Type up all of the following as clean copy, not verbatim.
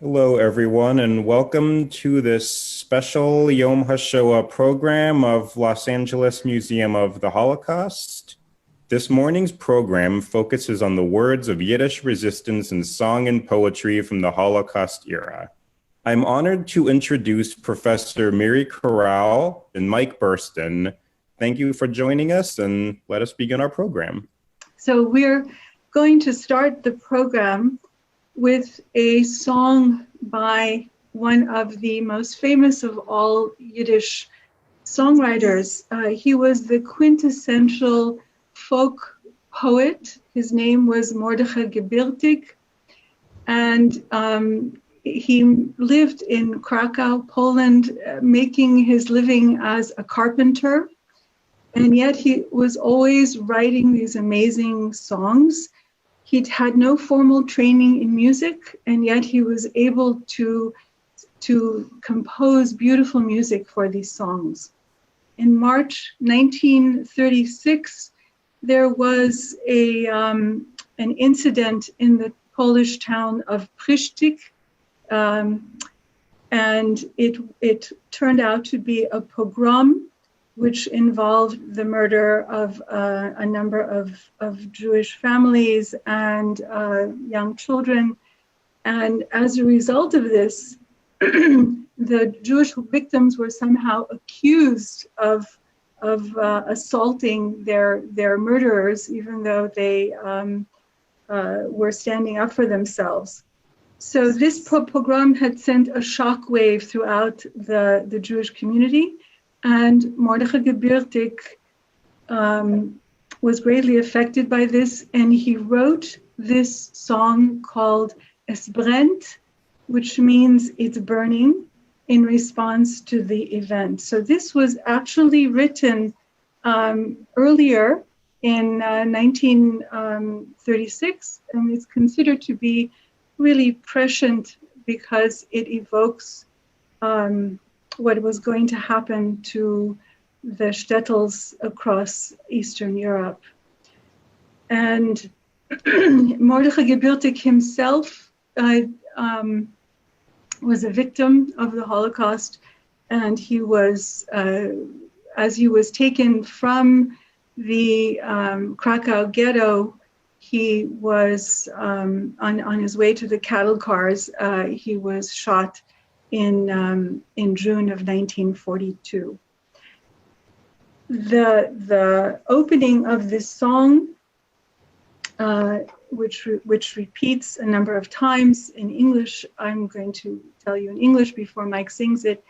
Hello, everyone, and welcome to this special Yom HaShoah program of Los Angeles Museum of the Holocaust. This morning's program focuses on the words of Yiddish resistance in song and poetry from the Holocaust era. I'm honored to introduce Professor Miri Koral and Mike Burstyn. Thank you for joining us, and let us begin our program. So we're going to start the program with a song by one of the most famous of all Yiddish songwriters. He was the quintessential folk poet. His name was Mordechai Gebirtig, and he lived in Krakow, Poland, making his living as a carpenter, and yet he was always writing these amazing songs. He had no formal training in music, and yet he was able to compose beautiful music for these songs. In March 1936, there was an incident in the Polish town of Prishtik, and it turned out to be a pogrom, which involved the murder of a number of Jewish families and young children. And as a result of this, the Jewish victims were somehow accused of assaulting their murderers, even though they were standing up for themselves. So this pogrom had sent a shockwave throughout the Jewish community. And Mordechai Gebirtig was greatly affected by this, and he wrote this song called Es brennt, which means it's burning, in response to the event. So this was actually written earlier in 1936, and it's considered to be really prescient because it evokes what was going to happen to the shtetls across Eastern Europe. And Mordechai Gebirtig himself was a victim of the Holocaust, and he was, as he was taken from the Krakow ghetto, he was on his way to the cattle cars, he was shot in June of 1942. The opening of this song, which repeats a number of times in English, I'm going to tell you in English before Mike sings it,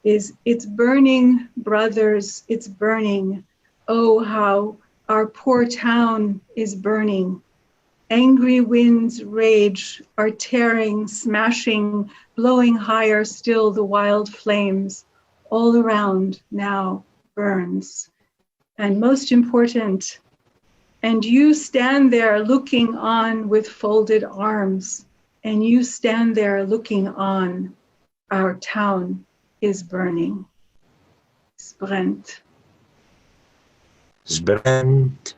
is "It's burning, brothers, it's burning. Oh, how our poor town is burning. Angry winds rage, are tearing, smashing, blowing higher still the wild flames. All around now burns. And most important, and you stand there looking on with folded arms, and you stand there looking on. Our town is burning." Es brennt. Es brennt,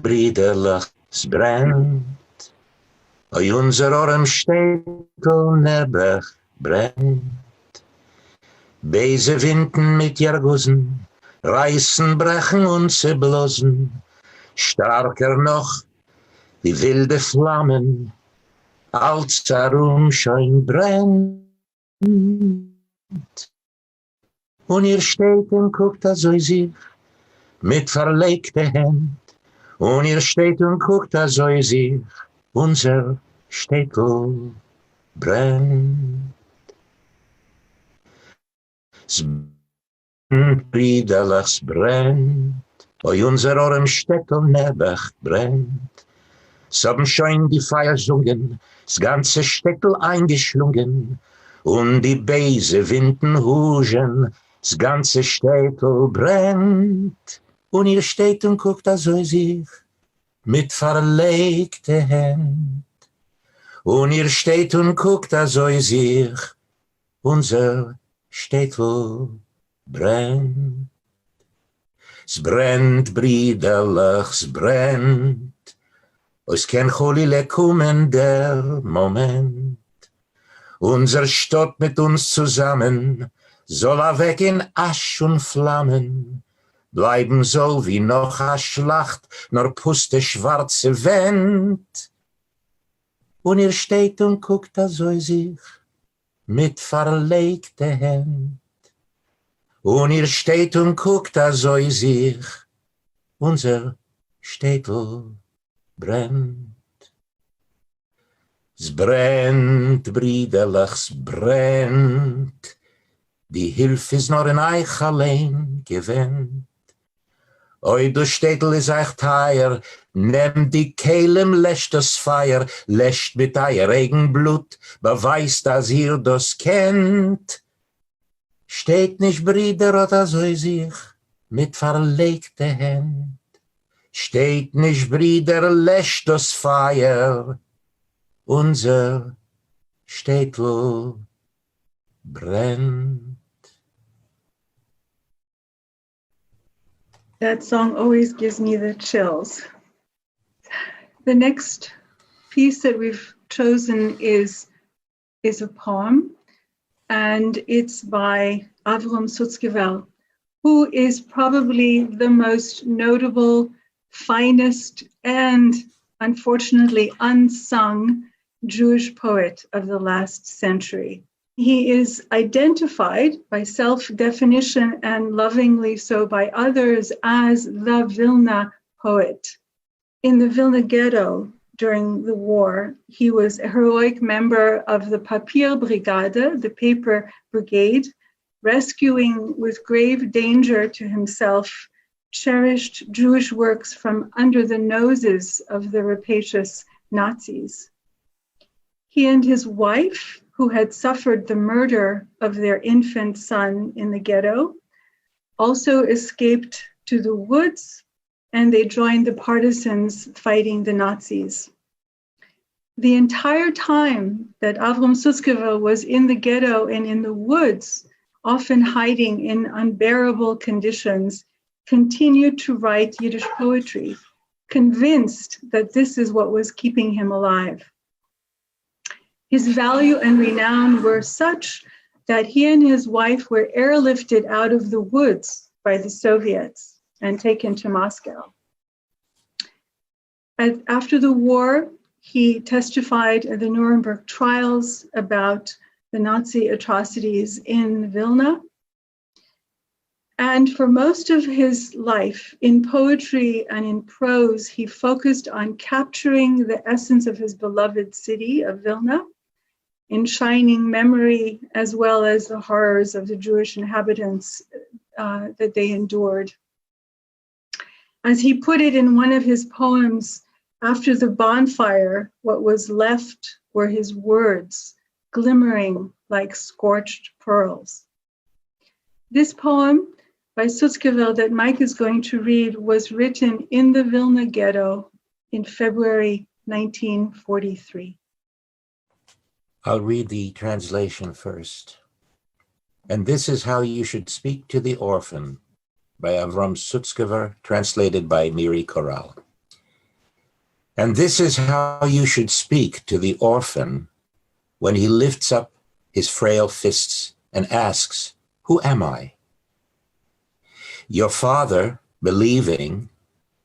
Brüderlach, es brennt. Oi unser Orem Stekel Nebech brennt. Böse Winden mit Jargussen reißen, brechen und zerblosen. Starker noch die wilde Flammen, als schon brennt. Und ihr steht und guckt also sich mit verlegte Hand. Und ihr steht und guckt also sich, unser Stekel brennt. Es brennt, Brüderlachs brennt, oi unser Orem Stekel Nebach brennt. Soben schon die Feier sungen, das ganze Städtel eingeschlungen, und die Beise winden huschen, das ganze Städtel brennt. Und ihr steht und guckt also sich mit verlegte Händ. Und ihr steht und guckt also sich, unser Städtel brennt. Es brennt, Briderlach, es brennt. Es kann Cholile kommen der Moment. Unser Stadt mit uns zusammen soll weg in Asch und Flammen. Bleiben soll wie noch a Schlacht, nur puste schwarze Wand. Und ihr steht und guckt also sich mit verlegte Händ. Und ihr steht und guckt also sich, unser Städtel brennt. Es brennt, Briderlach, es brennt. Die Hilfe ist nur in euch allein gewähnt. Oi, du Städtel ist euch teuer, nehmt die Kehlem, lässt das Feuer, lässt mit euer Regenblut, beweist, dass ihr das kennt. Steht nicht, Brüder, oder so sich, mit verlegte Händ. Steht nicht, Brüder, lässt das Feuer, unser Städtel brennt. That song always gives me the chills. The next piece that we've chosen is a poem, and it's by Abraham Sutzkever, who is probably the most notable, finest, and unfortunately unsung Jewish poet of the last century. He is identified by self-definition and lovingly so by others as the Vilna poet. In the Vilna ghetto during the war, he was a heroic member of the Papier Brigade, the paper brigade, rescuing with grave danger to himself cherished Jewish works from under the noses of the rapacious Nazis. He and his wife, who had suffered the murder of their infant son in the ghetto, also escaped to the woods, and they joined the partisans fighting the Nazis. The entire time that Abraham Sutzkever was in the ghetto and in the woods, often hiding in unbearable conditions, continued to write Yiddish poetry, convinced that this is what was keeping him alive. His value and renown were such that he and his wife were airlifted out of the woods by the Soviets and taken to Moscow. After the war, he testified at the Nuremberg trials about the Nazi atrocities in Vilna. And for most of his life, in poetry and in prose, he focused on capturing the essence of his beloved city of Vilna, in shining memory, as well as the horrors of the Jewish inhabitants that they endured. As he put it in one of his poems, after the bonfire, what was left were his words, glimmering like scorched pearls. This poem by Sutzkever that Mike is going to read was written in the Vilna ghetto in February 1943. I'll read the translation first. And this is how you should speak to the orphan, by Abraham Sutzkever, translated by Miri Koral. And this is how you should speak to the orphan when he lifts up his frail fists and asks, "Who am I?" Your father, believing,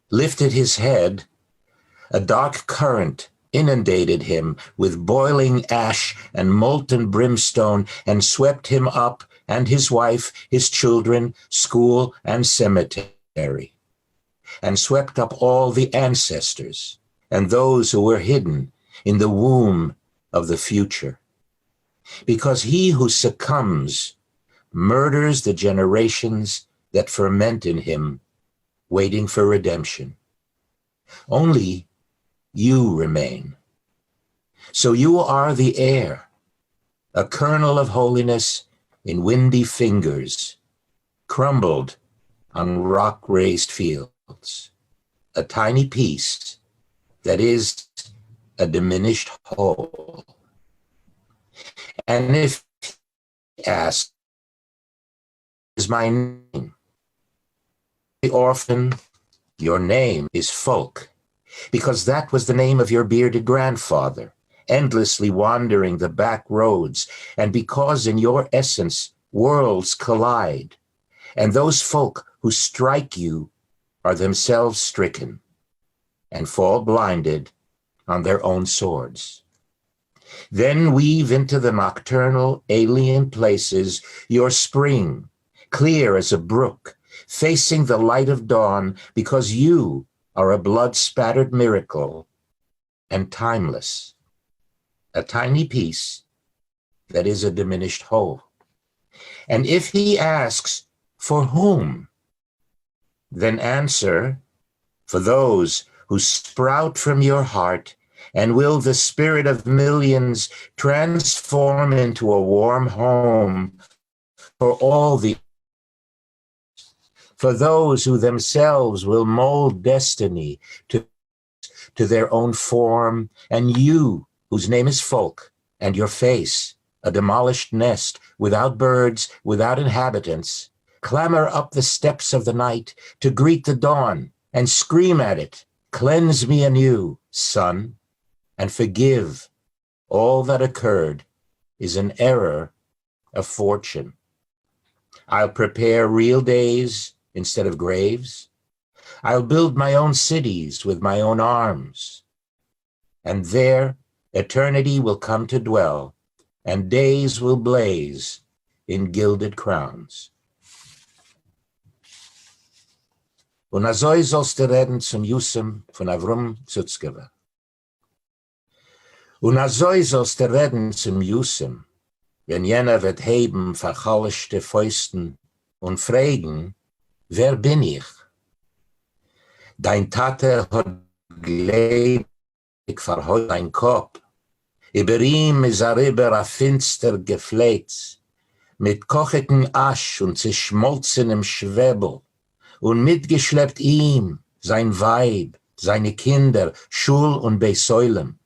lifted his head. A dark current inundated him with boiling ash and molten brimstone and swept him up and his wife, his children, school, and cemetery, and swept up all the ancestors and those who were hidden in the womb of the future. Because he who succumbs murders the generations that ferment in him, waiting for redemption. Only you remain. So you are the air, a kernel of holiness in windy fingers, crumbled on rock-raised fields, a tiny piece that is a diminished whole. And if he asks, is my name? The orphan, your name is Folk, because that was the name of your bearded grandfather, endlessly wandering the back roads, and because in your essence worlds collide, and those folk who strike you are themselves stricken and fall blinded on their own swords. Then weave into the nocturnal alien places your spring, clear as a brook, facing the light of dawn, because you are a blood-spattered miracle and timeless, a tiny piece that is a diminished whole. And if he asks, for whom? Then answer, for those who sprout from your heart and will the spirit of millions transform into a warm home for all the, for those who themselves will mold destiny to their own form, and you, whose name is Folk, and your face, a demolished nest, without birds, without inhabitants, clamber up the steps of the night to greet the dawn and scream at it, cleanse me anew, son, and forgive. All that occurred is an error of fortune. I'll prepare real days instead of graves. I'll build my own cities with my own arms. And there eternity will come to dwell, and days will blaze in gilded crowns. Und azoi sollst du reden zum Jusem von Abraham Sutzkever. Und azoi sollst du reden zum Jusem, wenn jener wird heben verchallischte Fäusten und fragen, wer bin ich? Dein Tate hat gelebt, ich verheut dein Kopf. Über ihm ist rüber a finster Gefleits, mit kocheten Asch und zerschmolzenem Schwebel, und mitgeschleppt ihm, sein Weib, seine Kinder, Schul und Beisäulem,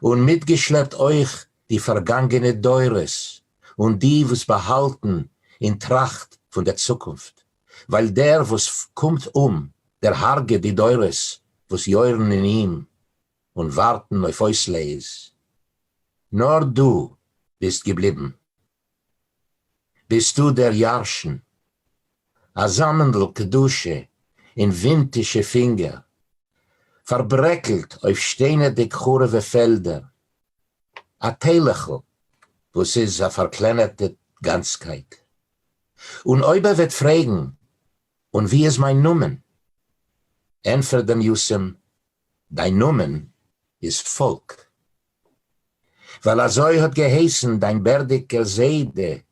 und mitgeschleppt euch die vergangene Deures, und die, was behalten in Tracht von der Zukunft, weil der, was kommt der harge die Deures, was jäuren in ihm, und warten auf euch Leis. Nur du bist geblieben. Bist du der Jarschen, a Sammendl Kedusche in wintische Finger, verbreckelt auf steinende choreve Felder, a Teilechel, was is a verkleinerte Ganzkeit. Und Oiber wird fragen, und wie ist mein Numen? Entfer dem Jusem, dein Numen ist Volk. Weil azoi hat geheißen, dein berdiger Seide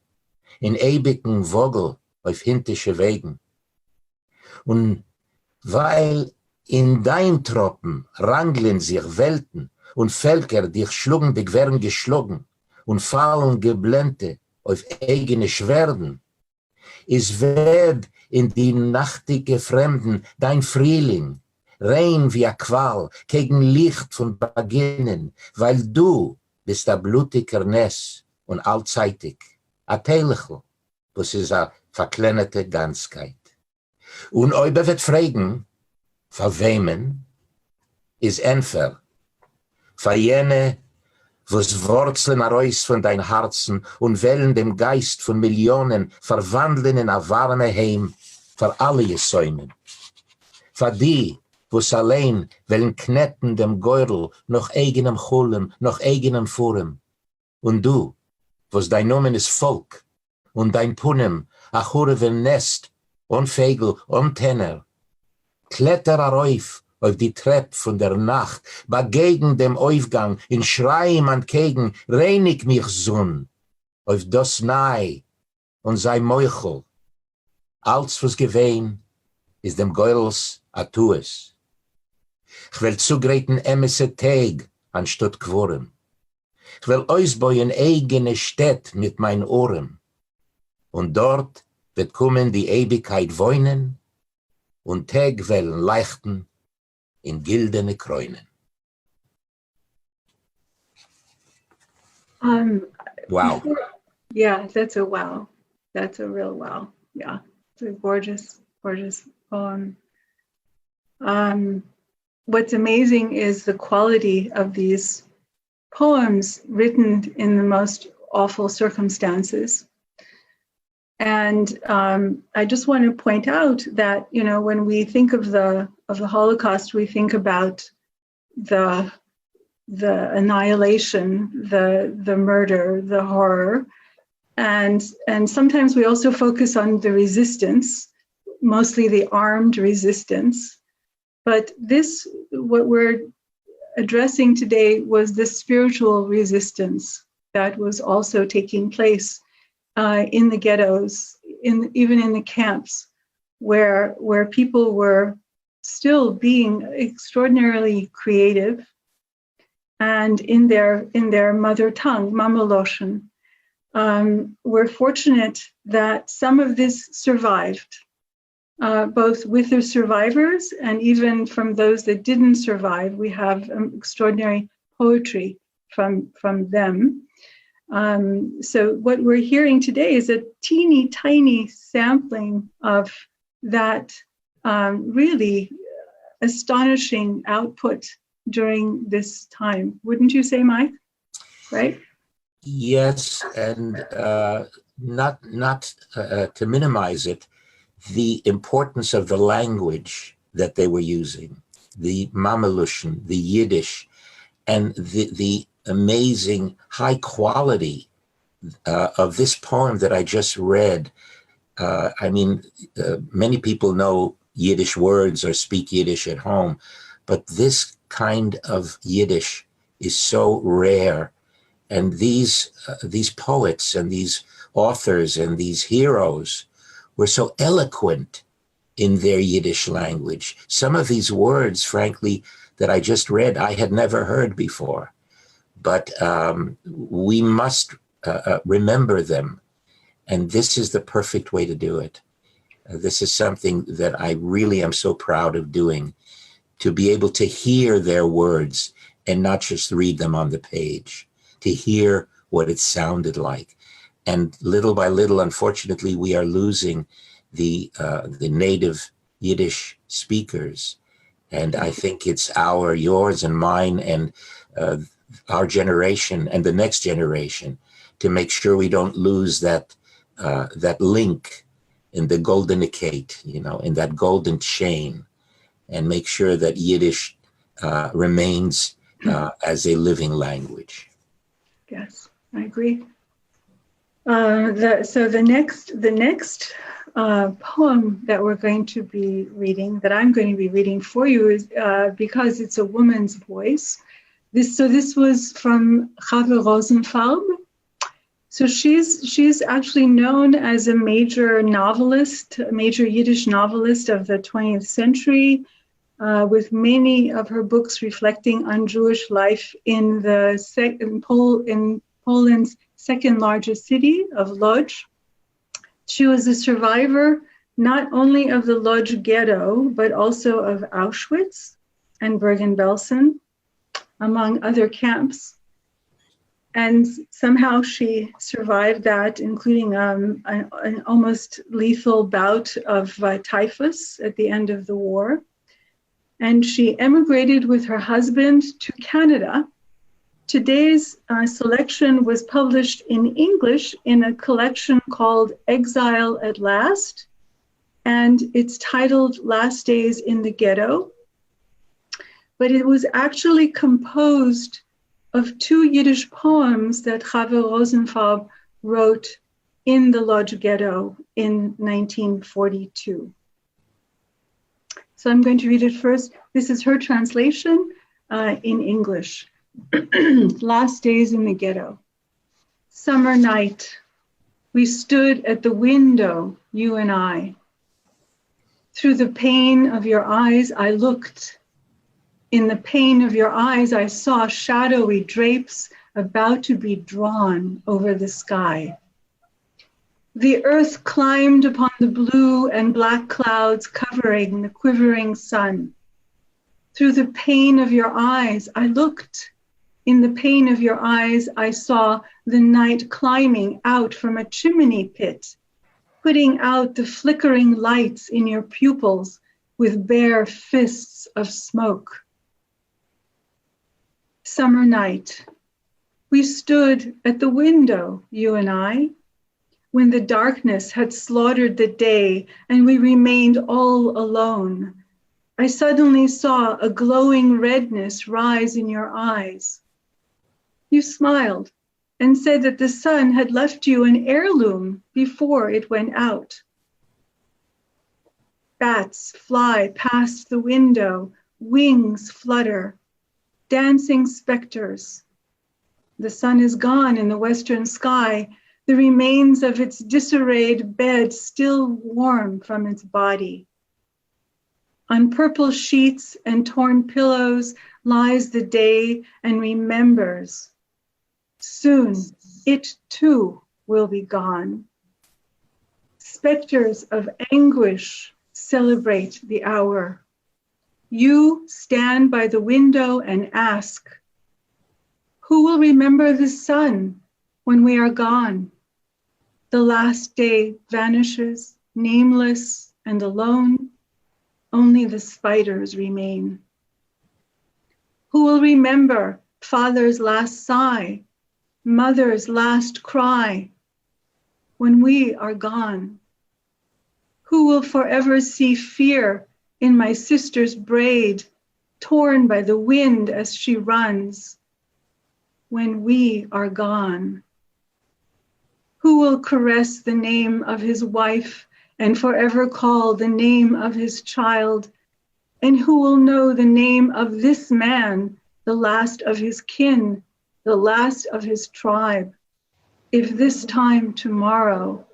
in ewigen Vogel auf hintische Wegen. Und weil in dein Tropen rangeln sich Welten und Völker dich schlugen, dich werden geschlagen und fallen geblente auf eigene Schwerden, ist werd in die nachtige Fremden dein Frühling, rein wie a Qual, gegen Licht von Beginnen, weil du bist a blutiger Ness und allzeitig, a Teilechel, was ist a verkleinerte Ganzkeit. Und Oiber wird fragen, für wemen ist Entfer, für jene, was Wurzeln arois von dein Herzen und Wellen dem Geist von Millionen verwandeln in a warme Heim für alle Jesäumen. Für die, was allein wollen knetten dem Geurl noch eigenem Chulem, noch eigenem Furem. Und du, was dein Nomen ist Volk, und dein Punem, a Chureven Nest, und Fegel, und Tenner, kletter arauf auf die Treppe von der Nacht, begegen dem Aufgang, in Schrei ihm entgegen, reinig mich, Sohn, auf das Nei, und sei Meuchel. Als was gewehen, ist dem Geurls Atues. Ich will zugreiten emesse Tag anstatt Quorum. Ich will ausbauen eigene Städt mit mein Ohren. Und dort wird kommen die Ewigkeit wohnen und Tagwellen leichten in gildene Kräunen. Wow. Yeah, that's a wow. That's a real wow. Yeah, it's a gorgeous, gorgeous poem. What's amazing is the quality of these poems written in the most awful circumstances. And I just want to point out that, you know, when we think of the Holocaust, we think about the annihilation, the murder, the horror, and sometimes we also focus on the resistance, mostly the armed resistance. But this, what we're addressing today, was the spiritual resistance that was also taking place in the ghettos, even in the camps, where people were still being extraordinarily creative, and in their mother tongue, Mamaloshon. We're fortunate that some of this survived, both with the survivors and even from those that didn't survive. We have extraordinary poetry from them. So what we're hearing today is a teeny tiny sampling of that really astonishing output during this time. Wouldn't you say, Mike? Right? Yes, and not to minimize it, the importance of the language that they were using, the Mamelushn, the Yiddish, and the amazing high quality of this poem that I just read. I mean, many people know Yiddish words or speak Yiddish at home, but this kind of Yiddish is so rare. And these poets and these authors and these heroes were so eloquent in their Yiddish language. Some of these words, frankly, that I just read, I had never heard before. But we must remember them. And this is the perfect way to do it. This is something that I really am so proud of doing, to be able to hear their words and not just read them on the page, to hear what it sounded like. And little by little, unfortunately, we are losing the native Yiddish speakers. And I think it's yours and mine and our generation and the next generation to make sure we don't lose that link in the golden gate, you know, in that golden chain, and make sure that Yiddish remains as a living language. Yes, I agree. So the next poem that we're going to be reading, that I'm going to be reading for you, is because it's a woman's voice. This was from Chava Rosenfarb. So she's actually known as a major novelist, a major Yiddish novelist of the 20th century, with many of her books reflecting on Jewish life in Poland's second largest city of Lodz. She was a survivor not only of the Lodz ghetto, but also of Auschwitz and Bergen-Belsen, among other camps. And somehow she survived that, including an almost lethal bout of typhus at the end of the war. And she emigrated with her husband to Canada. Today's selection was published in English in a collection called Exile at Last, and it's titled Last Days in the Ghetto. But it was actually composed of two Yiddish poems that Chava Rosenfarb wrote in the Lodz ghetto in 1942. So I'm going to read it first. This is her translation in English. Last Days in the Ghetto. Summer night, we stood at the window, you and I. Through the pane of your eyes, I looked. In the pain of your eyes, I saw shadowy drapes about to be drawn over the sky. The earth climbed upon the blue and black clouds covering the quivering sun. Through the pain of your eyes, I looked. In the pain of your eyes, I saw the night climbing out from a chimney pit, putting out the flickering lights in your pupils with bare fists of smoke. Summer night. We stood at the window, you and I, when the darkness had slaughtered the day and we remained all alone. I suddenly saw a glowing redness rise in your eyes. You smiled and said that the sun had left you an heirloom before it went out. Bats fly past the window, wings flutter, dancing specters. The sun is gone in the western sky, the remains of its disarrayed bed still warm from its body. On purple sheets and torn pillows lies the day and remembers. Soon it too will be gone. Specters of anguish celebrate the hour. You stand by the window and ask, who will remember the sun when we are gone? The last day vanishes, nameless and alone. Only the spiders remain. Who will remember father's last sigh, mother's last cry when we are gone? Who will forever see fear in my sister's braid, torn by the wind as she runs when we are gone? Who will caress the name of his wife and forever call the name of his child? And who will know the name of this man, the last of his kin, the last of his tribe, if this time tomorrow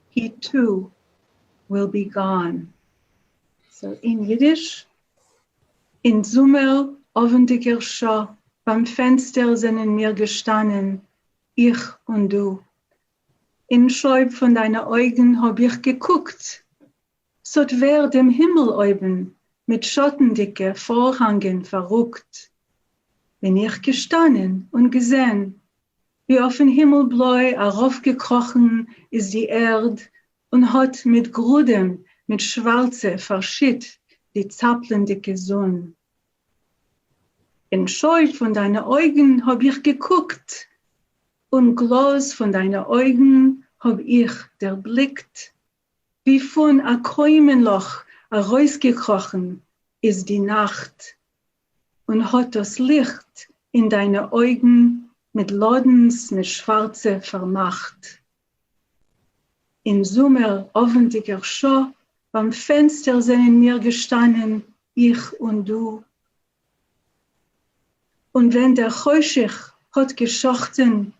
he too will be gone? So in Yiddish, in Sommer offentlicher Schau, beim Fenster sind mir gestanden, ich und du. In Scheub von deiner Augen hab ich geguckt, sot wär dem Himmel oben mit schottendicke Vorhangen verruckt. Bin ich gestanden und gesehen, wie auf den Himmelbläu heraufgekrochen ist die Erd und hat mit Grudem, mit Schwarze verschitt die zappelndicke Sonne. In Scheu von deiner Augen hab ich geguckt und Glas von deiner Augen hab ich erblickt, wie von a Kräumenloch herausgekrochen ist die Nacht und hat das Licht in deine Augen mit Lodens, mit Schwarze vermacht. Im Sommer offentlicher Schau, beim Fenster sind mir gestanden, ich und du. Und wenn der Choschech hat geschochten,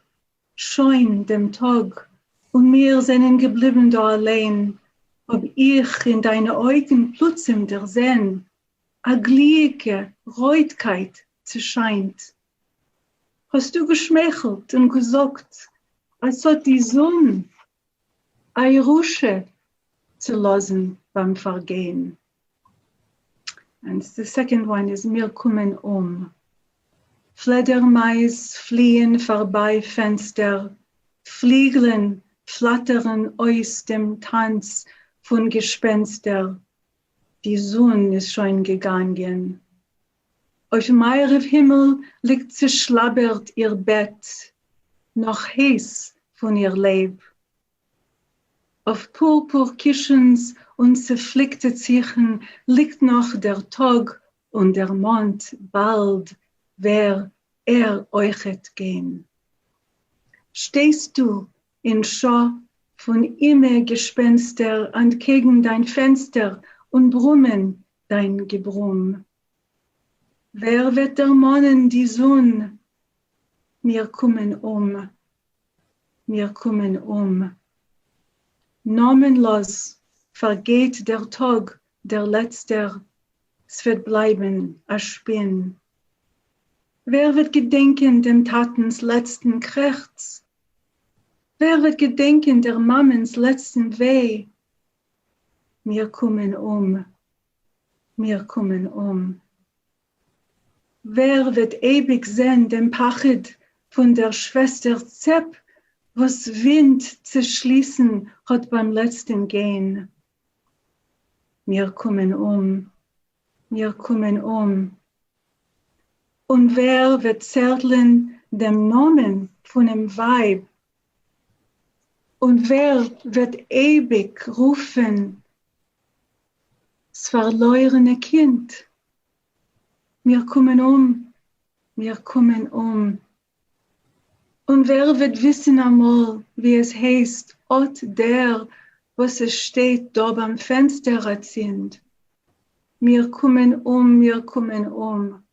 scheun dem Tag, und mir sind geblieben da allein, ob ich in deine Augen plötzlich der sehn, a glieke Reutkeit zerscheint. Hast du geschmeichelt und gesagt, als hat die Sonne ein Rusche zu lassen beim Vergehen. And the second one is mir kommen Fledermais fliehen vorbei Fenster, Fliegeln flattern aus dem Tanz von Gespenster. Die Sonne ist schon gegangen. Auf meinem Himmel liegt zerschlabbert ihr Bett, noch heiß von ihr Leib. Auf Purpurkischens und zerflickte Zichen liegt noch der Tag und der Mond bald, wer euchet gehen. Stehst du in Schau von immer Gespenster entgegen dein Fenster und brummen dein Gebrumm. Wer wird ermannen die Sonne? Wir kommen wir kommen Namenlos vergeht der Tag, der letzter, es wird bleiben a Spinn. Wer wird gedenken dem Tatens letzten Krechz? Wer wird gedenken der Mammens letzten Weh? Wir kommen wir kommen Wer wird ewig sehen dem Pachid von der Schwester Zepp, was Wind zerschließen hat beim letzten Gehen? Wir kommen wir kommen Und wer wird zärteln dem Nomen von dem Weib? Und wer wird ewig rufen, das verlorene Kind? Wir kommen wir kommen Und wer wird wissen einmal, wie es heißt, Ot der, was es steht, da beim Fenster erzählt? Wir kommen wir kommen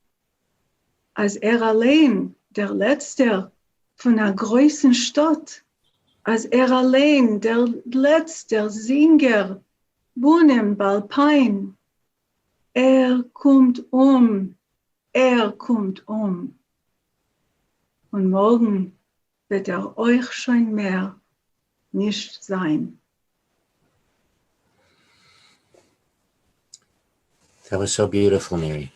Als allein, der Letzte von der größten Stadt, als allein, der letzte Singer, Bunem Balpein, kommt kommt Und morgen wird euch schon mehr nicht sein. That was so beautiful, Miri.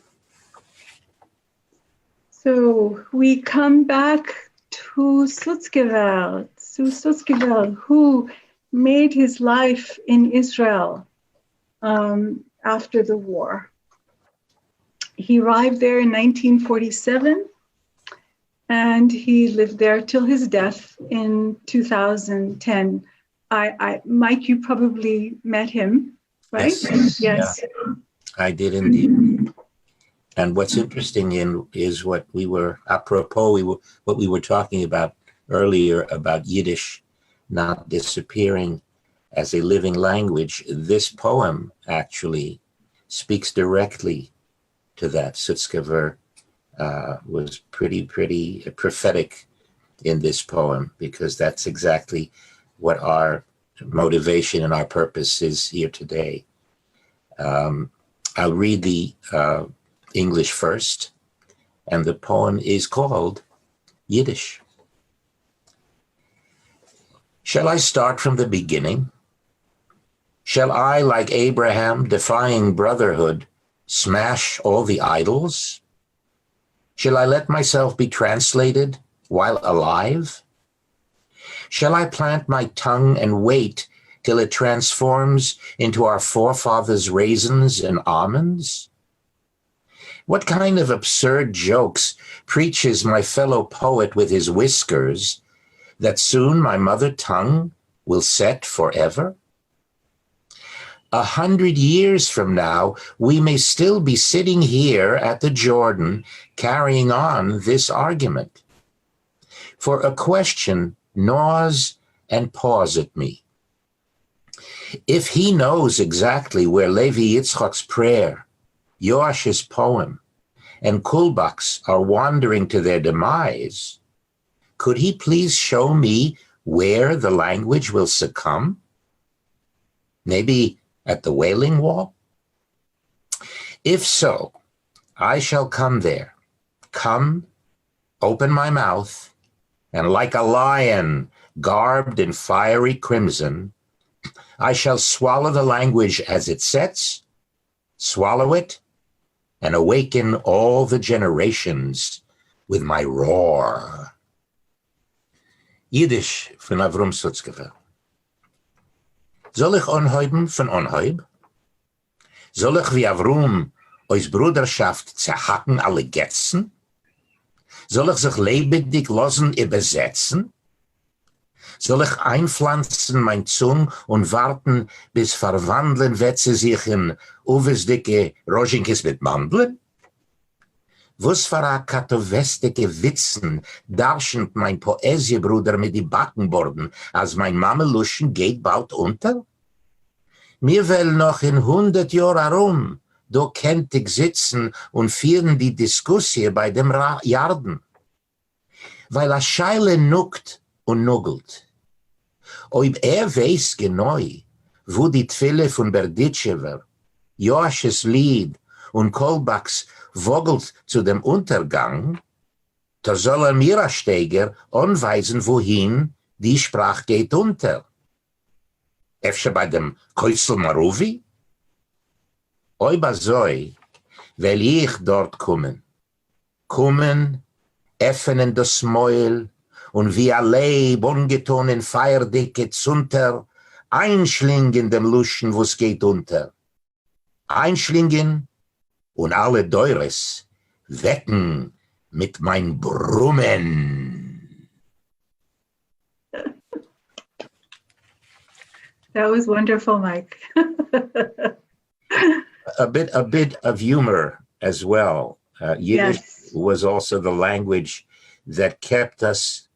So we come back to Sutzkever, who made his life in Israel after the war. He arrived there in 1947, and he lived there till his death in 2010. Mike, you probably met him, right? Yes. Yes. Yeah, I did indeed. And what's interesting is what we were, apropos, what we were talking about earlier about Yiddish not disappearing as a living language. This poem actually speaks directly to that. Sutzkever was pretty prophetic in this poem, because that's exactly what our motivation and our purpose is here today. I'll read the English first, and the poem is called Yiddish. Shall I start from the beginning? Shall I, like Abraham, defying brotherhood, smash all the idols? Shall I let myself be translated while alive? Shall I plant my tongue and wait till it transforms into our forefathers' raisins and almonds? What kind of absurd jokes preaches my fellow poet with his whiskers, that soon my mother tongue will set forever? 100 years from now, we may still be sitting here at the Jordan carrying on this argument. For a question gnaws and paws at me. If he knows exactly where Levi Yitzchak's prayer, Yoash's poem, and Kulbak's are wandering to their demise, could he please show me where the language will succumb? Maybe at the Wailing Wall? If so, I shall come there, come, open my mouth, and like a lion garbed in fiery crimson, I shall swallow the language as it sets, swallow it, and awaken all the generations with my roar. Yiddish von Abraham Sutzkever. Soll ich anheuben von Anheub? Soll ich wie Avrum aus Bruderschaft zerhacken alle Getzen? Soll ich sich lebendig lassen übersetzen? Soll ich einpflanzen mein Zung und warten, bis verwandeln wird sie sich in uwesdicke Rojinkes mit Mandeln? Was für a katovestige Witzen darschend mein Poesiebruder mit die Backenborden, als mein Mameluschen geht bald unter? Mir will noch in 100 Jahr herum, do kennt ich sitzen und führen die Diskussie bei dem Jarden. Weil a Scheile nuckt und nuggelt. Ob weiß genau, wo die Twille von Berditschewer, Joasches Lied und Kolbachs wogelt zu dem Untergang, da soll Mira-Steiger anweisen, wohin die Sprache geht unter. Efter bei dem Kreuzl Maruvi? Oi basoi, will ich dort kommen, öffnen das Mäul und wie ein Leib ungeton in Feierdicke zunter, einschlingen dem Luschen, wo's geht unter. Einschlingen und alle Deures wecken mit mein Brummen. That was wonderful, Mike. a bit of humor as well. Yiddish was also the language that kept us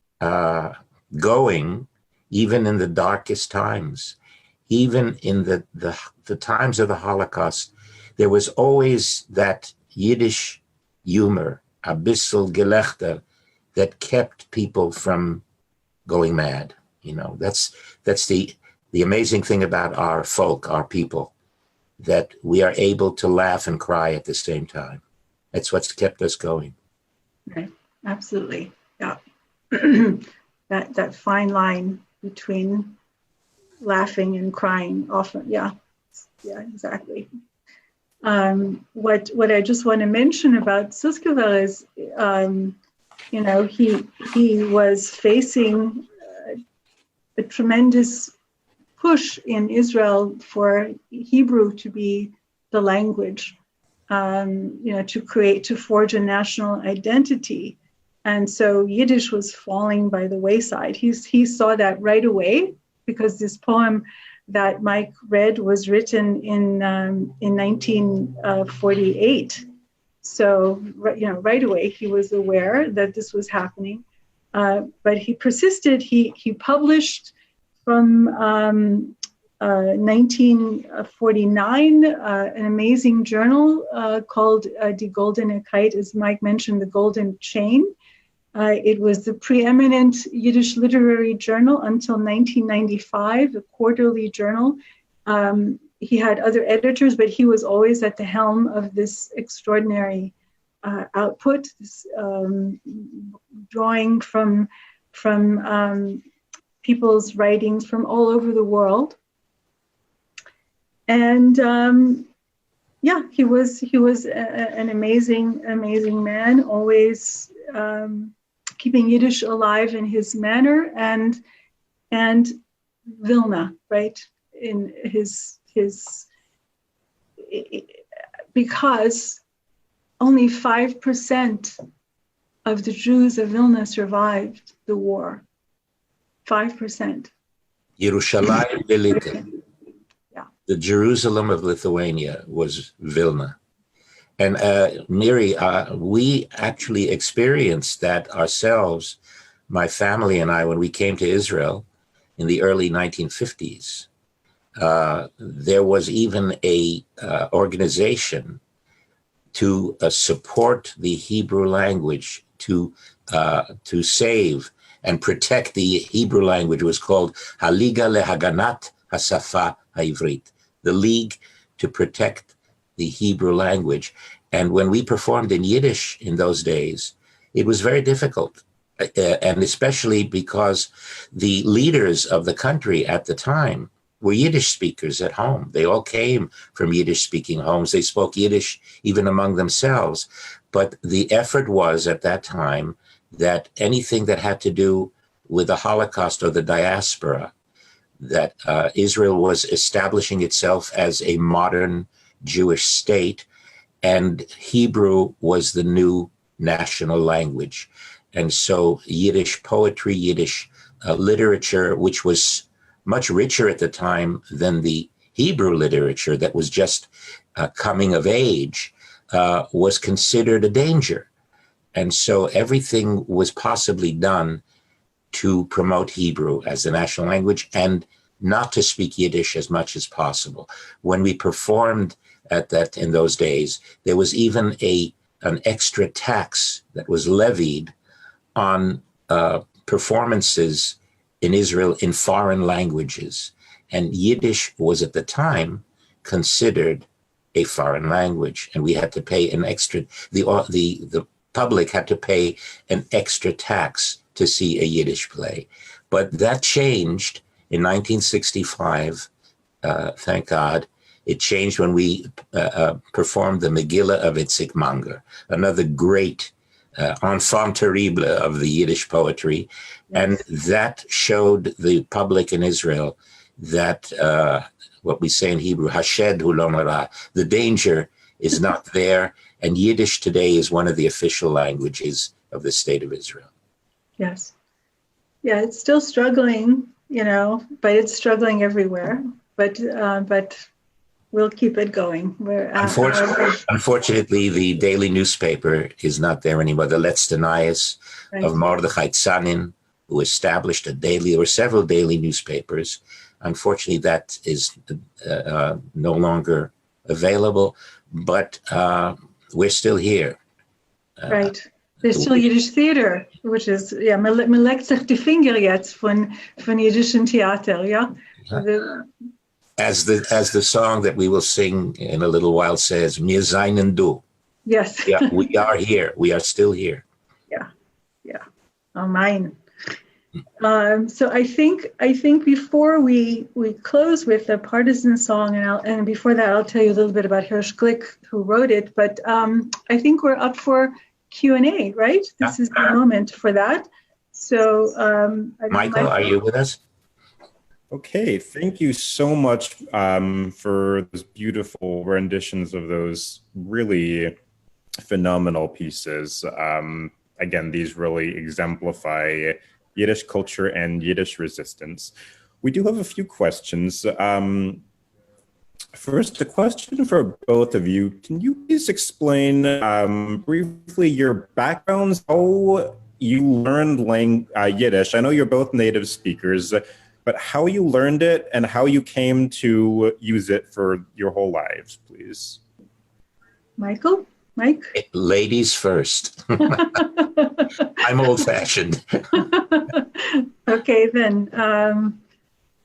going, even in the darkest times. Even in the times of the Holocaust, there was always that Yiddish humor, a bissel Gelächter, that kept people from going mad. You know, that's the amazing thing about our folk, our people, that we are able to laugh and cry at the same time. That's what's kept us going. Right, absolutely, yeah. that fine line between laughing and crying often, yeah, exactly. What I just want to mention about Sutzkever is, you know, he was facing a tremendous push in Israel for Hebrew to be the language, you know, to forge a national identity. And so Yiddish was falling by the wayside. He saw that right away, because this poem that Mike read was written in 1948. So, you know, right away he was aware that this was happening, but he persisted. He published from 1949 an amazing journal called Die Goldene Kite, as Mike mentioned, the Golden Chain. It was the preeminent Yiddish literary journal until 1995, a quarterly journal. He had other editors, but he was always at the helm of this extraordinary output, this, drawing from people's writings from all over the world. And yeah, he was an amazing man, always keeping Yiddish alive in his manner, and Vilna, right, in his because only 5% of the Jews of Vilna survived the war. 5%. Yerushalayim Velika. Yeah. The Jerusalem of Lithuania was Vilna. And Miri, we actually experienced that ourselves, my family and I, when we came to Israel in the early 1950s. There was even a organization to support the Hebrew language, to save and protect the Hebrew language. It was called Haliga Lehaganat Hasafa Haivrit, the League to Protect the Hebrew language. And when we performed in Yiddish in those days, it was very difficult. And especially because the leaders of the country at the time were Yiddish speakers at home. They all came from Yiddish speaking homes. They spoke Yiddish even among themselves. But the effort was at that time that anything that had to do with the Holocaust or the diaspora, that Israel was establishing itself as a modern Jewish state, and Hebrew was the new national language. And so Yiddish poetry, Yiddish literature, which was much richer at the time than the Hebrew literature that was just coming of age, was considered a danger. And so everything was possibly done to promote Hebrew as the national language and not to speak Yiddish as much as possible. When we performed in those days, there was even an extra tax that was levied on performances in Israel in foreign languages. And Yiddish was at the time considered a foreign language, and we had to pay an extra, the public had to pay an extra tax to see a Yiddish play. But that changed in 1965, thank God. It changed when we performed the Megillah of Itzik Manger, another great enfant terrible of the Yiddish poetry. Yes. And that showed the public in Israel that what we say in Hebrew, Hashed hu lo nora, the danger is not there. And Yiddish today is one of the official languages of the state of Israel. Yes. Yeah, it's still struggling, but it's struggling everywhere. But we'll keep it going. Unfortunately, the daily newspaper is not there anymore. The Letztenayis of Mordechai Tzanin, who established there were several daily newspapers. Unfortunately, that is no longer available, but we're still here. Right. There's still Yiddish theater, which is, man leckt sich die Finger jetzt von jiddischen Theater, ja? As the song that we will sing in a little while says, "Wir seinen du." Yes. Yeah, we are here. We are still here. Yeah. Amen. So I think before we close with the Partisan song, and before that I'll tell you a little bit about Hirsh Glick, who wrote it. But I think we're up for Q&A, right? This is the moment for that. So, Michael, are you with us? Okay, thank you so much for those beautiful renditions of those really phenomenal pieces. Again, these really exemplify Yiddish culture and Yiddish resistance. We do have a few questions. First, a question for both of you. Can you please explain briefly your backgrounds, how you learned Yiddish? I know you're both native speakers, but how you learned it and how you came to use it for your whole lives, please. Mike? Ladies first. I'm old-fashioned. Okay, then.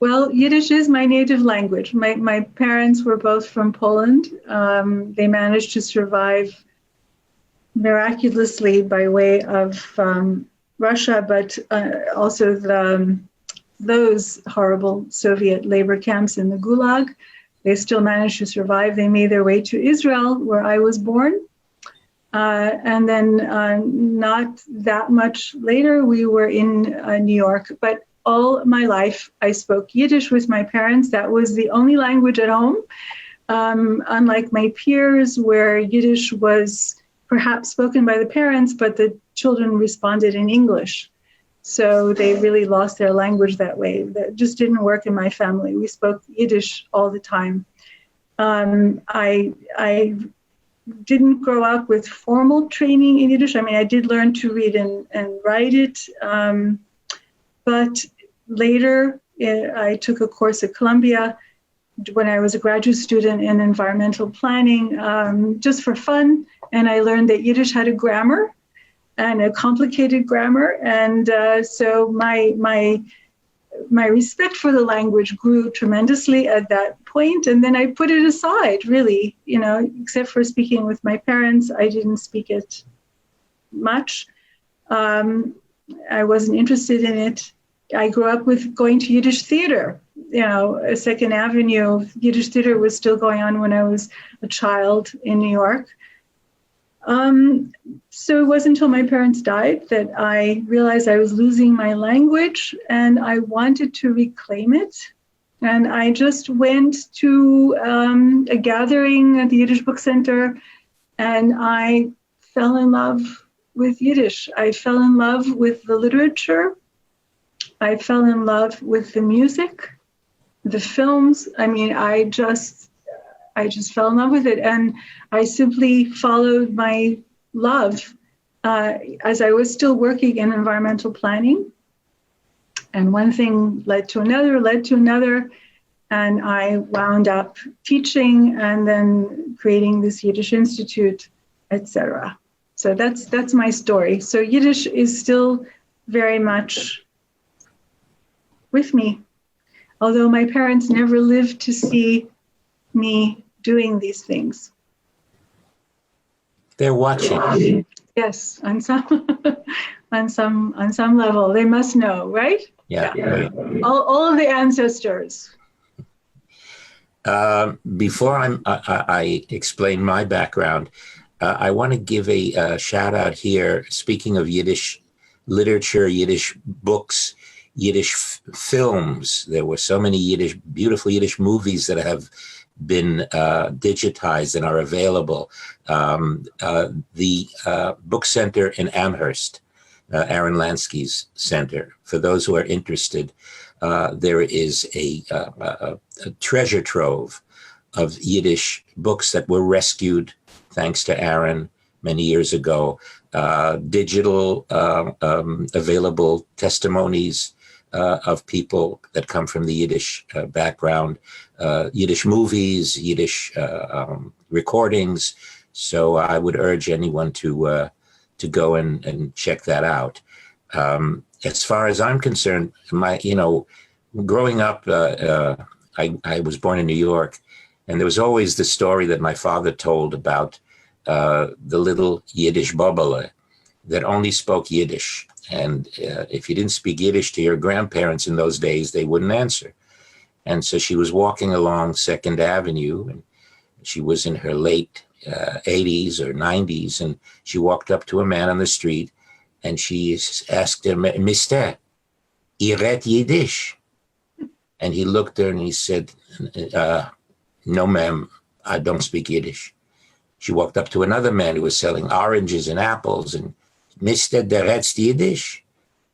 Well, Yiddish is my native language. My parents were both from Poland. They managed to survive miraculously by way of Russia, but also those horrible Soviet labor camps in the Gulag. They still managed to survive. They made their way to Israel, where I was born. And then not that much later, we were in New York. But all my life, I spoke Yiddish with my parents. That was the only language at home. Unlike my peers, where Yiddish was perhaps spoken by the parents, but the children responded in English. So they really lost their language that way. That just didn't work in my family. We spoke Yiddish all the time. I didn't grow up with formal training in Yiddish. I mean, I did learn to read and write it. But later, I took a course at Columbia when I was a graduate student in environmental planning, just for fun. And I learned that Yiddish had a grammar, and a complicated grammar. And so my respect for the language grew tremendously at that point. And then I put it aside, really, except for speaking with my parents. I didn't speak it much. I wasn't interested in it. I grew up with going to Yiddish theater. Second Avenue Yiddish theater was still going on when I was a child in New York. So it wasn't until my parents died that I realized I was losing my language and I wanted to reclaim it. And I just went to a gathering at the Yiddish Book Center, and I fell in love with Yiddish. I fell in love with the literature. I fell in love with the music, the films. I mean, I just fell in love with it. And I simply followed my love as I was still working in environmental planning. And one thing led to another. And I wound up teaching and then creating this Yiddish Institute, etc. So that's my story. So Yiddish is still very much with me, although my parents never lived to see me doing these things? They're watching. Yes, on some on some level, they must know, right? Yeah. All of the ancestors. Before I explain my background, I want to give a shout out here. Speaking of Yiddish literature, Yiddish books, Yiddish films, there were so many beautiful Yiddish movies that have been digitized and are available. The book center in Amherst, Aaron Lansky's center, for those who are interested, there is a treasure trove of Yiddish books that were rescued, thanks to Aaron, many years ago. Digital available testimonies of people that come from the Yiddish background, Yiddish movies, Yiddish recordings. So I would urge anyone to go and check that out. As far as I'm concerned, growing up, I was born in New York, and there was always the story that my father told about the little Yiddish bobbele that only spoke Yiddish. And if you didn't speak Yiddish to your grandparents in those days, they wouldn't answer. And so she was walking along 2nd Avenue, and she was in her late 80s or 90s, and she walked up to a man on the street, and she asked him, "Mister, ihr redt Yiddish?" And he looked at her and he said, "No, ma'am, I don't speak Yiddish." She walked up to another man who was selling oranges and apples, and "Mister, der redst Yiddish?"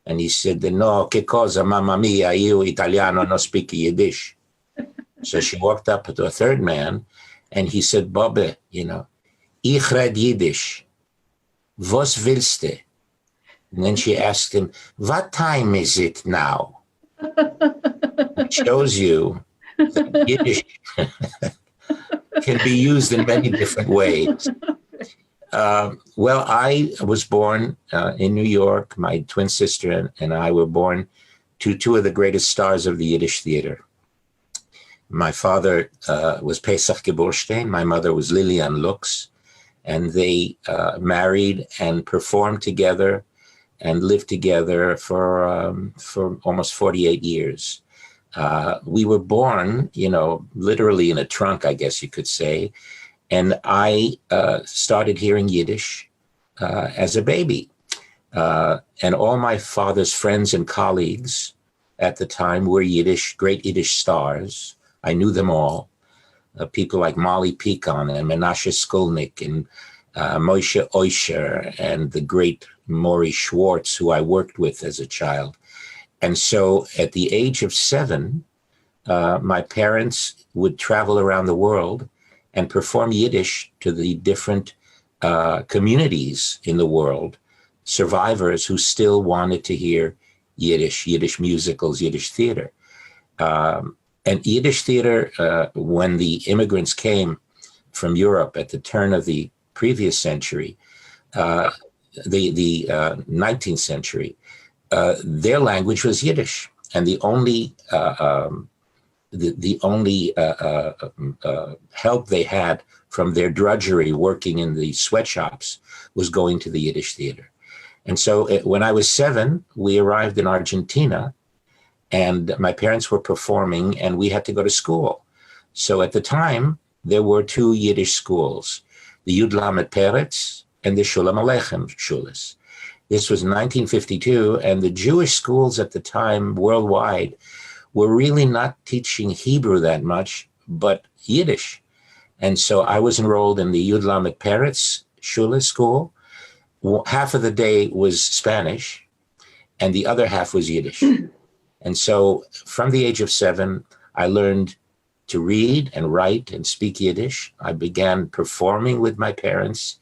And he said, "No, che cosa, mamma mia, io italiano non speak Yiddish." So she walked up to a third man, and he said, "Bobbe, ich red Yiddish. Was willste?" And then she asked him, "What time is it now?" It shows you that Yiddish can be used in many different ways. Well, I was born in New York. My twin sister and I were born to two of the greatest stars of the Yiddish theater. My father was Pesach Geburstein. My mother was Lilian Lux. And they married and performed together and lived together for almost 48 years. We were born, literally in a trunk, I guess you could say. And I started hearing Yiddish as a baby. And all my father's friends and colleagues at the time were great Yiddish stars. I knew them all. People like Molly Picon and Menashe Skolnick and Moshe Oisher and the great Maury Schwartz, who I worked with as a child. And so at the age of 7, my parents would travel around the world and perform Yiddish to the different communities in the world, survivors who still wanted to hear Yiddish musicals, Yiddish theater. And Yiddish theater, when the immigrants came from Europe at the turn of the previous century, the 19th century, their language was Yiddish, and the only help they had from their drudgery working in the sweatshops was going to the Yiddish theater. And so when I was 7, we arrived in Argentina, and my parents were performing, and we had to go to school. So at the time, there were 2 Yiddish schools, the Yud Lamed Peretz and the Shulam Aleichem Shulas. This was 1952, and the Jewish schools at the time worldwide were really not teaching Hebrew that much, but Yiddish. And so I was enrolled in the Yud Lamed Peretz Shula school. Half of the day was Spanish, and the other half was Yiddish. And so from the age of 7, I learned to read and write and speak Yiddish. I began performing with my parents.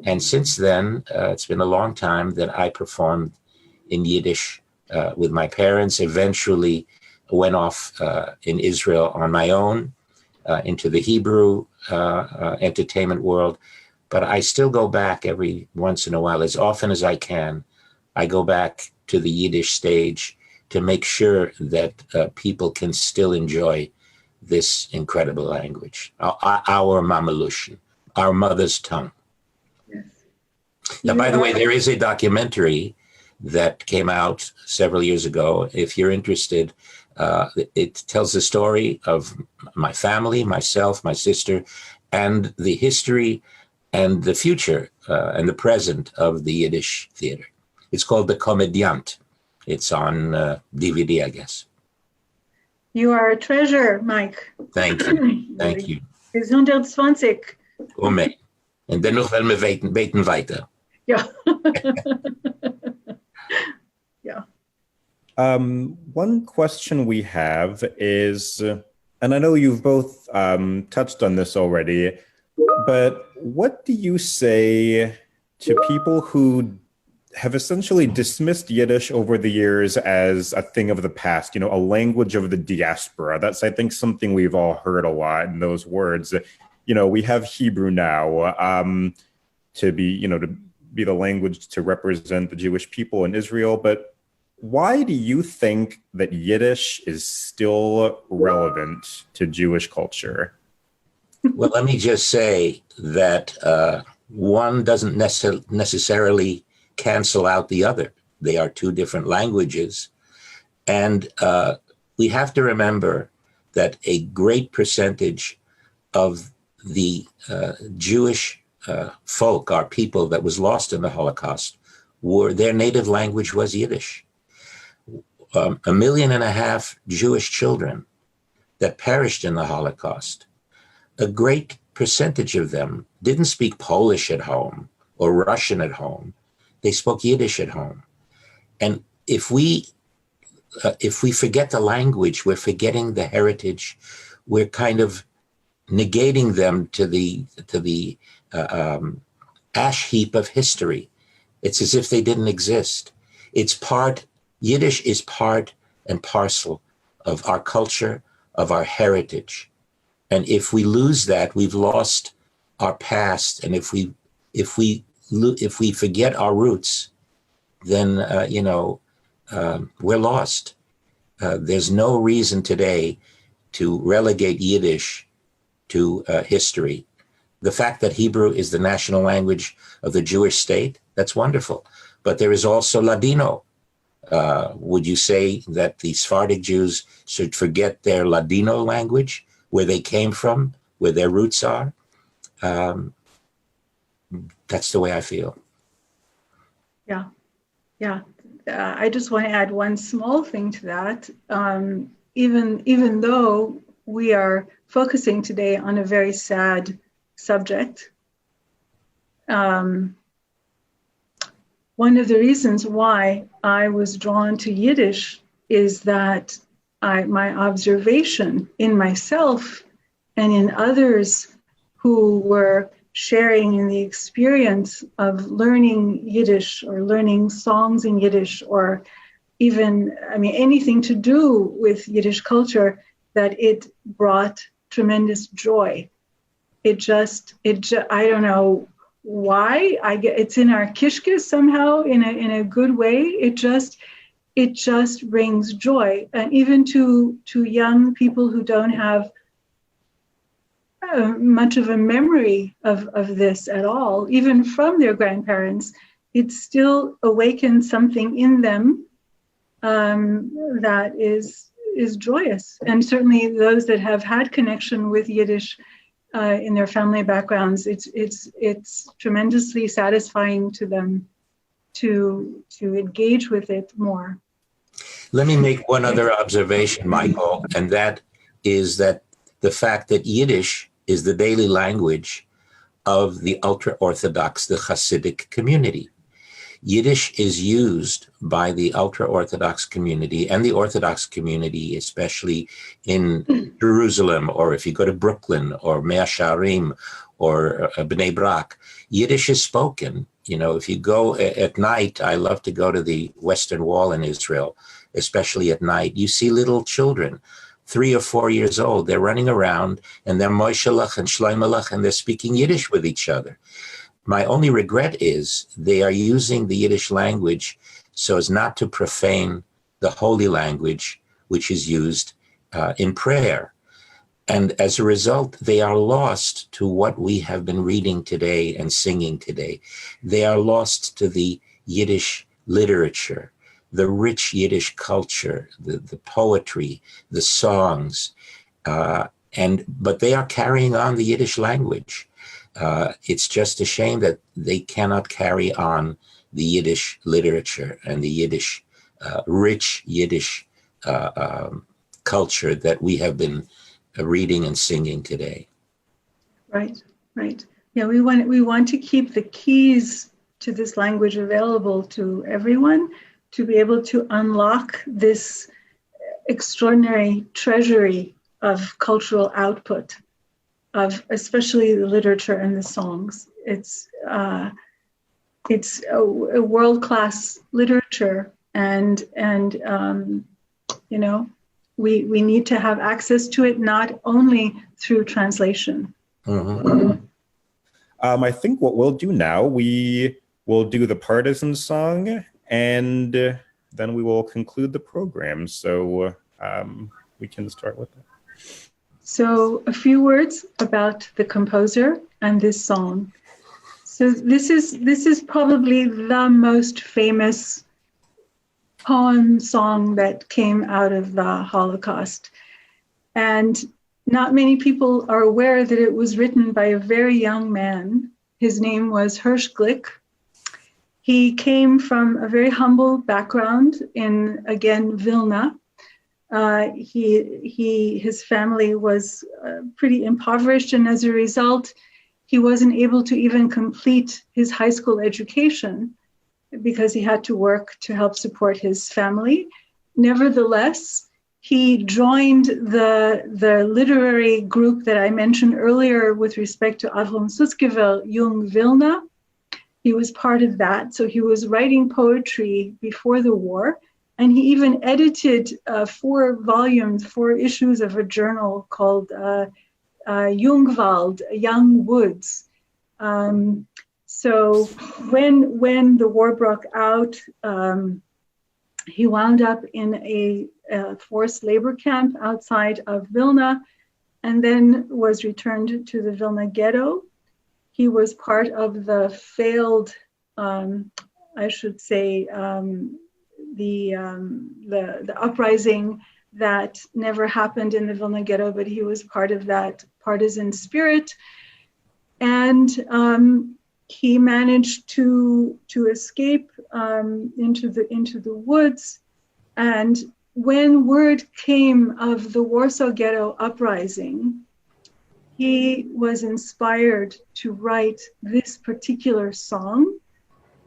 And since then, it's been a long time that I performed in Yiddish with my parents. Eventually went off in Israel on my own into the Hebrew entertainment world. But I still go back every once in a while, as often as I can. I go back to the Yiddish stage to make sure that people can still enjoy this incredible language, our Mamelution, our mother's tongue. Yes. Now, by the way, there is a documentary that came out several years ago. If you're interested, it tells the story of my family, myself, my sister, and the history and the future and the present of the Yiddish theater. It's called The Komödiant. It's on DVD, I guess. You are a treasure, Mike. Thank you. Thank you. 120. Amen. En dennoch wollen wir beten weiter. Yeah. Yeah. One question we have is, and I know you've both touched on this already, but what do you say to people who have essentially dismissed Yiddish over the years as a thing of the past, a language of the diaspora? That's, I think, something we've all heard a lot in those words. We have Hebrew now to be the language to represent the Jewish people in Israel. But why do you think that Yiddish is still relevant to Jewish culture? Well, let me just say that one doesn't necessarily cancel out the other. They are two different languages. And we have to remember that a great percentage of the Jewish folk, our people that was lost in the Holocaust, their native language was Yiddish. 1.5 million Jewish children that perished in the Holocaust, a great percentage of them didn't speak Polish at home or Russian at home. They spoke Yiddish at home. And if we forget the language, we're forgetting the heritage. We're kind of negating them to the ash heap of history. It's as if they didn't exist. Yiddish is part and parcel of our culture, of our heritage. And if we lose that, we've lost our past. And if we forget our roots, then we're lost. There's no reason today to relegate Yiddish to history. The fact that Hebrew is the national language of the Jewish state, that's wonderful. But there is also Ladino. Would you say that the Sephardic Jews should forget their Ladino language, where they came from, where their roots are? That's the way I feel. Yeah. I just want to add one small thing to that. Even though we are focusing today on a very sad subject, one of the reasons why I was drawn to Yiddish is that my observation in myself and in others who were sharing in the experience of learning Yiddish or learning songs in Yiddish, or even, anything to do with Yiddish culture, that it brought tremendous joy. I don't know why, it's in our kishkes somehow in a good way. It just brings joy. And even to young people who don't have much of a memory of this at all, even from their grandparents, it still awakens something in them that is joyous. And certainly those that have had connection with Yiddish in their family backgrounds, it's tremendously satisfying to them to engage with it more. Let me make one other observation, Michael, and that is that the fact that Yiddish is the daily language of the ultra-Orthodox, the Hasidic community. Yiddish is used by the ultra-Orthodox community and the Orthodox community, especially in Jerusalem, or if you go to Brooklyn or Mea Shearim or Bnei Brak. Yiddish is spoken. If you go at night, I love to go to the Western Wall in Israel, especially at night. You see little children, 3 or 4 years old. They're running around and they're Moishelach and Shleimelach and they're speaking Yiddish with each other. My only regret is they are using the Yiddish language so as not to profane the holy language, which is used in prayer. And as a result, they are lost to what we have been reading today and singing today. They are lost to the Yiddish literature, the rich Yiddish culture, the poetry, the songs, but they are carrying on the Yiddish language. It's just a shame that they cannot carry on the Yiddish literature and the Yiddish, rich Yiddish culture that we have been reading and singing today. Right, right. Yeah, we want to keep the keys to this language available to everyone to be able to unlock this extraordinary treasury of cultural output, of especially the literature and the songs. It's a world-class literature, and you know, we need to have access to it not only through translation. Mm-hmm. I think what we'll do now, we will do the Partisan song, and then we will conclude the program. So we can start with that. So a few words about the composer and this song. So this is probably the most famous poem song that came out of the Holocaust. And not many people are aware that it was written by a very young man. His name was Hirsh Glick. He came from a very humble background in, again, Vilna. His family was pretty impoverished, and as a result, he wasn't able to even complete his high school education because he had to work to help support his family. Nevertheless, he joined the literary group that I mentioned earlier with respect to Abraham Sutzkever, Jung Vilna. He was part of that, so he was writing poetry before the war, and he even edited 4 issues of a journal called Jungwald, Young Woods. So when the war broke out, he wound up in a forced labor camp outside of Vilna, and then was returned to the Vilna ghetto. He was part of the failed, I should say, the uprising that never happened in the Vilna ghetto, but he was part of that partisan spirit. And he managed to escape into the woods. And when word came of the Warsaw Ghetto uprising, he was inspired to write this particular song,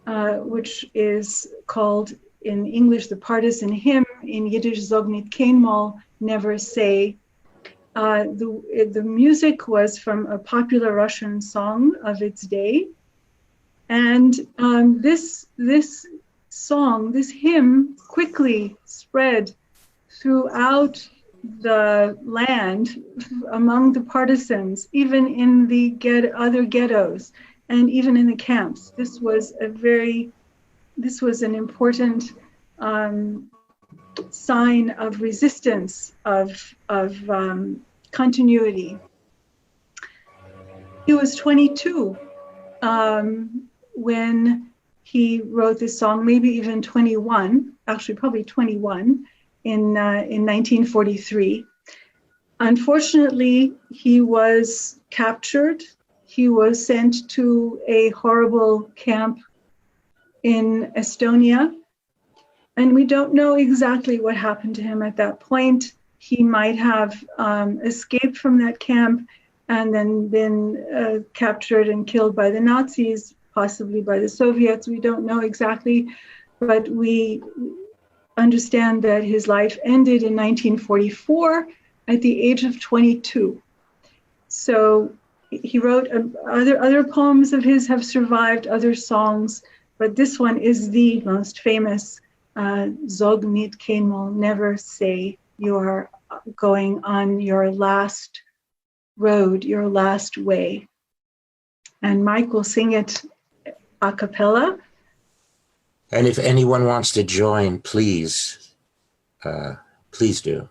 which is called in English the Partisan hymn, in Yiddish Zog Nit Keynmol, Never Say. The music was from a popular Russian song of its day. And this song, this hymn, quickly spread throughout the land among the partisans, even in the other ghettos, and even in the camps. This was an important sign of resistance, of continuity. He was 22 when he wrote this song, maybe even 21, actually probably 21 in 1943. Unfortunately, he was captured. He was sent to a horrible camp in Estonia, and we don't know exactly what happened to him at that point. He might have escaped from that camp and then been captured and killed by the Nazis, possibly by the Soviets. We don't know exactly, but we understand that his life ended in 1944 at the age of 22. So he wrote other poems of his have survived, other songs, but this one is the most famous, Zog Nit Keynmol, Never Say. You are going on your last road, your last way. And Mike will sing it a cappella. And if anyone wants to join, please do.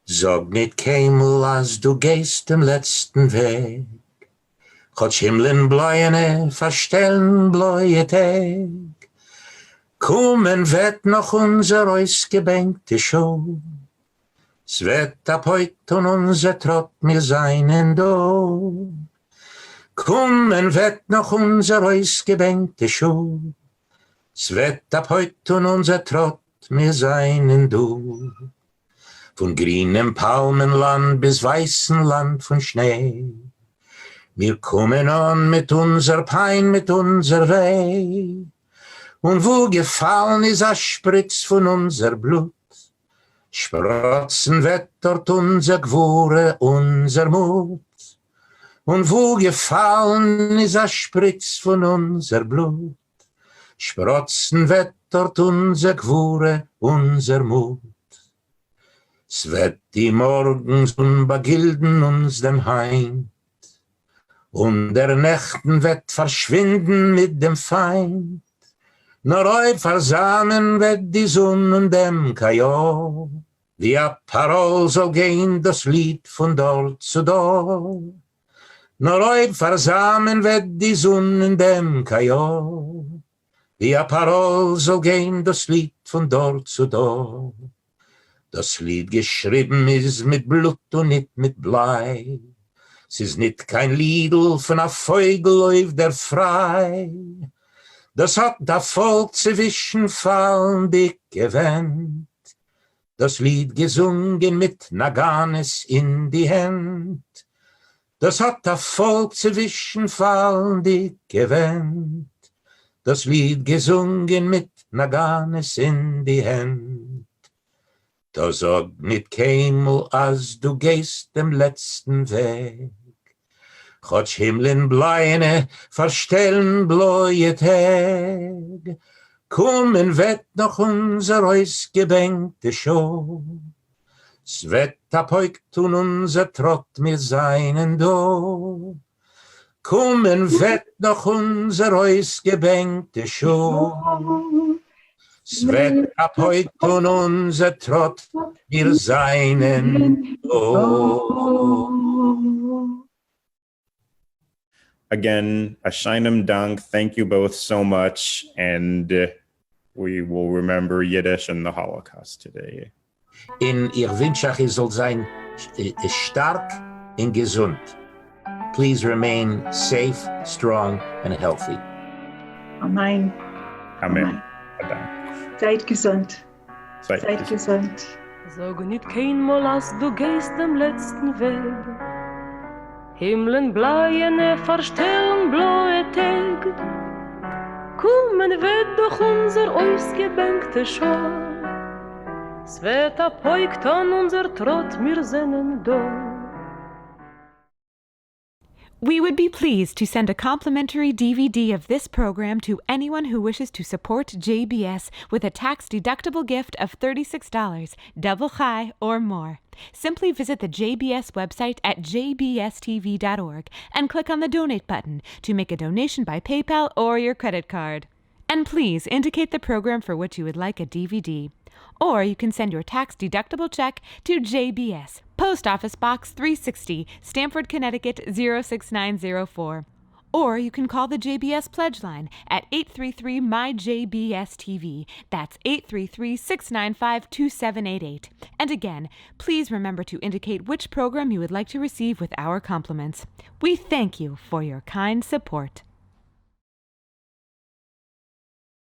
Zog Nit Keynmol, als du gehst dem letzten Weg. Chotsch Himmeln bläuene, verstellen bläue Tag. Kommen wird noch unser ausgebänkte Show. Es wird ab heut und unser Trott mir seinen do. Kommen wird noch unser ausgebänkte Show. Es wird ab heut und unser Trott mir seinen do. Von grünem Palmenland bis weißen Land von Schnee. Wir kommen an mit unser Pein, mit unser Weh. Und wo gefallen ist a Spritz von unser Blut, sprotzen wird dort unser Gwure, unser Mut. Und wo gefallen ist a Spritz von unser Blut, sprotzen wird dort unser Gwure, unser Mut. Es wird die Morgensonn begilden uns dem Heind, und der Nächten wird verschwinden mit dem Feind. Nur eu versamen wird die Sonne dem Kajo, wie a Parol soll gehen das Lied von dort zu dort. Nur eu versamen wird die Sonne dem Kajo, wie a Parol soll gehen das Lied von dort zu dort. Das Lied geschrieben ist mit Blut und nicht mit Blei. Es ist nicht kein Liedl von a Vogel auf der Frei. Das hat der Volk zwischen fallen dick gewend. Das Lied gesungen mit Naganes in die Hand. Das hat der Volk zwischen fallen dick gewend. Das Lied gesungen mit Naganes in die Hand. Da Zog Nit Keynmol, als du gehst dem letzten Weg. Chotsch Himmeln bläuene, verstellen bläue Tag. Kommen wird noch unser ausgebänkte Show. Es wird ab heut und unser Trott mir seinen do. Kommen wird noch unser ausgebänkte Show. Es wird ab heut und unser Trott mir seinen do. Again, Ashainam Dank, thank you both so much, and we will remember Yiddish and the Holocaust today. In ihr Wünschach soll sein stark und gesund. Please remain safe, strong and healthy. Amen. Amen. Seid gesund. Seid gesund. Zog Nit Keynmol, als du gehst dem letzten Weg. Himmeln bläuene, verstellen blaue Tag. Kommen wird doch unser ausgebänkte Show. Es wird ab heut an unser Trott mir seinen do. We would be pleased to send a complimentary DVD of this program to anyone who wishes to support JBS with a tax-deductible gift of $36, double chai or more. Simply visit the JBS website at jbstv.org and click on the Donate button to make a donation by PayPal or your credit card. And please indicate the program for which you would like a DVD. Or you can send your tax-deductible check to JBS, Post Office Box 360, Stamford, Connecticut 06904. Or you can call the JBS Pledge Line at 833-MY-JBS-TV. That's 833-695-2788. And again, please remember to indicate which program you would like to receive with our compliments. We thank you for your kind support.